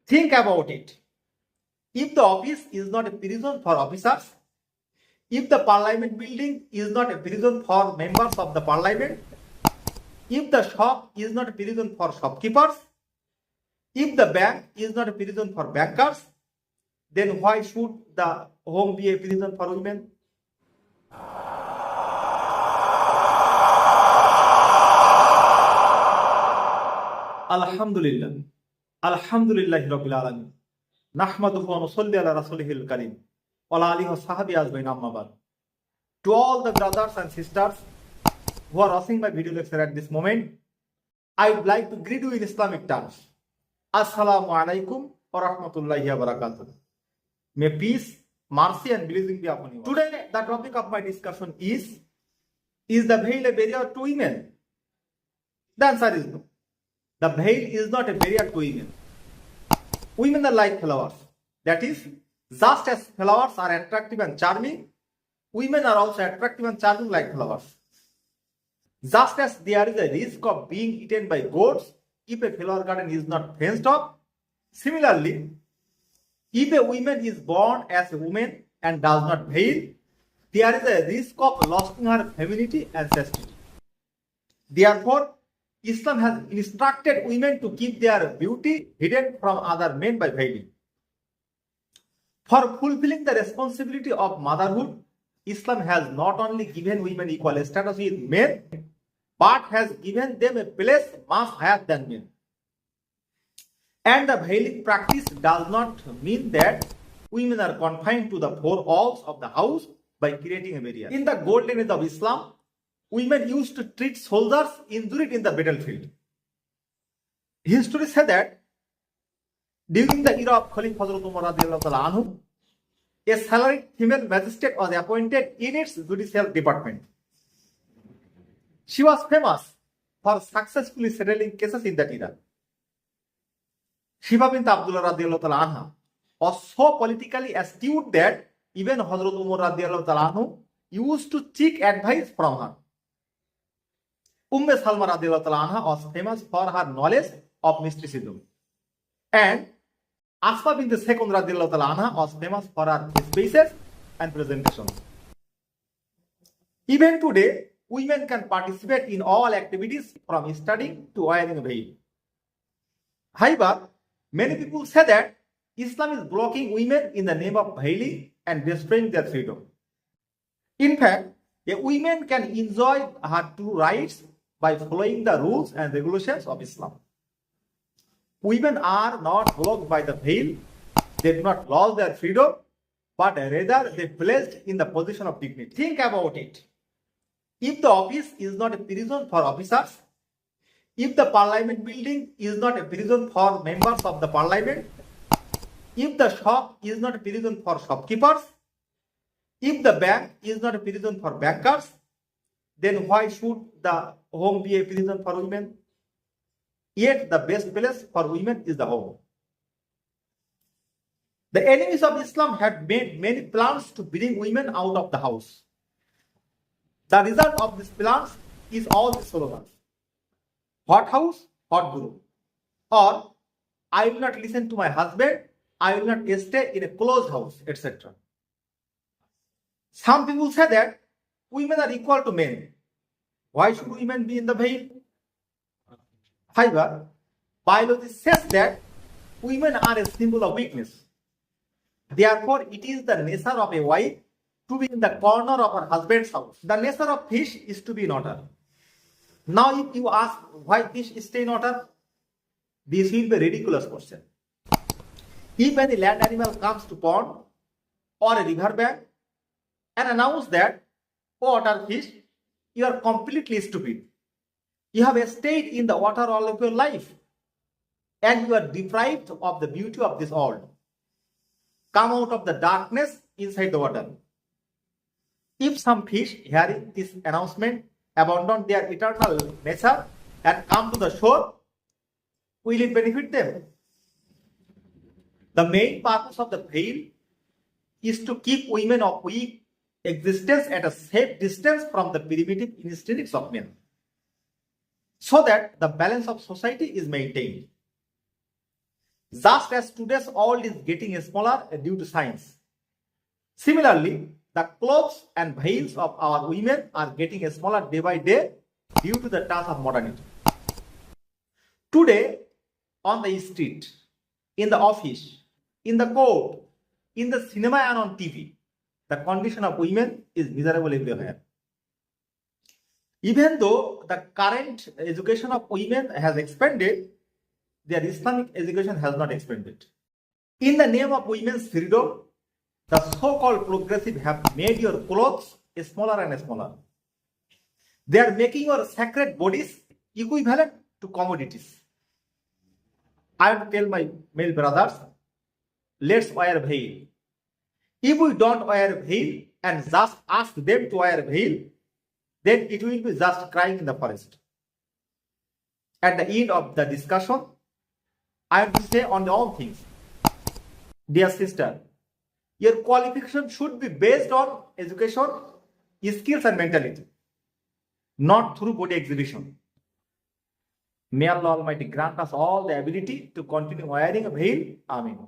Think about it. If the office is not a prison for officers, if the parliament building is not a prison for members of the parliament, if the shop is not a prison for shopkeepers, if the bank is not a prison for bankers, then why should the home be a prison for women? Alhamdulillah. Alhamdulillah Rabbil Alamin. Nahmaduhu wa nusalli ala rasulihil karim. Wa ala alihi wa sahbihi ajmain amma ba'd. To all the brothers and sisters who are watching my video lecture at this moment, I would like to greet you in Islamic terms. Assalamu alaikum wa rahmatullahi wa barakatuh. May peace, mercy and blessing be upon you. Today, the topic of my discussion is the veil a barrier to women? The answer is no. The veil is not a barrier to women. Women are like flowers. That is, just as flowers are attractive and charming, women are also attractive and charming like flowers. Just as there is a risk of being eaten by goats if a flower garden is not fenced off, similarly, if a woman is born as a woman and does not veil, there is a risk of losing her femininity and chastity. Therefore, Islam has instructed women to keep their beauty hidden from other men by veiling. For fulfilling the responsibility of motherhood, Islam has not only given women equal status with men, but has given them a place much higher than men. And the veiling practice does not mean that women are confined to the four walls of the house by creating a barrier. In the golden age of Islam, women used to treat soldiers injured in the battlefield. History says that during the era of Caliph Hazrat Umar radiallahu ta'ala anhu, a salaried female magistrate was appointed in its judicial department. She was famous for successfully settling cases in that era. Shiva bint Abdullah radiallahu ta'ala anha was so politically astute that even Hazrat Umar radiallahu ta'ala anhu used to seek advice from her. Salma radiallahu ta'ala anha was famous for her knowledge of mysticism. And Asma bint Sekund radiallahu ta'ala anha was famous for her spaces and presentations. Even today, women can participate in all activities from studying to wearing a veil. However, many people say that Islam is blocking women in the name of veiling and destroying their freedom. In fact, a woman can enjoy her true rights by following the rules and regulations of Islam. Women are not blocked by the veil, they do not lose their freedom, but rather they placed in the position of dignity. Think about it. If the office is not a prison for officers, if the parliament building is not a prison for members of the parliament, if the shop is not a prison for shopkeepers, if the bank is not a prison for bankers, then why should the home be a prison for women? Yet the best place for women is the home. The enemies of Islam had made many plans to bring women out of the house. The result of these plans is all the slogans. Hot house, hot guru. Or, I will not listen to my husband, I will not stay in a closed house, etc. Some people say that women are equal to men. Why should women be in the veil? However, biology says that women are a symbol of weakness. Therefore, it is the nature of a wife to be in the corner of her husband's house. The nature of fish is to be in water. Now, if you ask why fish stay in water, this will be a ridiculous question. If any land animal comes to pond or a river bank and announce that, "Oh, water fish, you are completely stupid. You have stayed in the water all of your life and you are deprived of the beauty of this world. Come out of the darkness inside the water." If some fish, hearing this announcement, abandon their eternal nature and come to the shore, will it benefit them? The main purpose of the veil is to keep women of weak existence at a safe distance from the primitive instincts of men, so that the balance of society is maintained. just as today's world is getting smaller due to science. Similarly, the clothes and veils of our women are getting smaller day by day due to the touch of modernity. Today, on the street, in the office, in the court, in the cinema and on TV, the condition of women is miserable everywhere. Even though the current education of women has expanded, their Islamic education has not expanded. In the name of women's freedom, the so-called progressive have made your clothes smaller and smaller. They are making your sacred bodies equivalent to commodities. I want to tell my male brothers, let's wear veil. If we don't wear veil and just ask them to wear veil, then it will be just crying in the forest. At the end of the discussion, I have to say on all things. Dear sister, your qualification should be based on education, skills and mentality, not through body exhibition. May Allah Almighty grant us all the ability to continue wearing a veil. Ameen.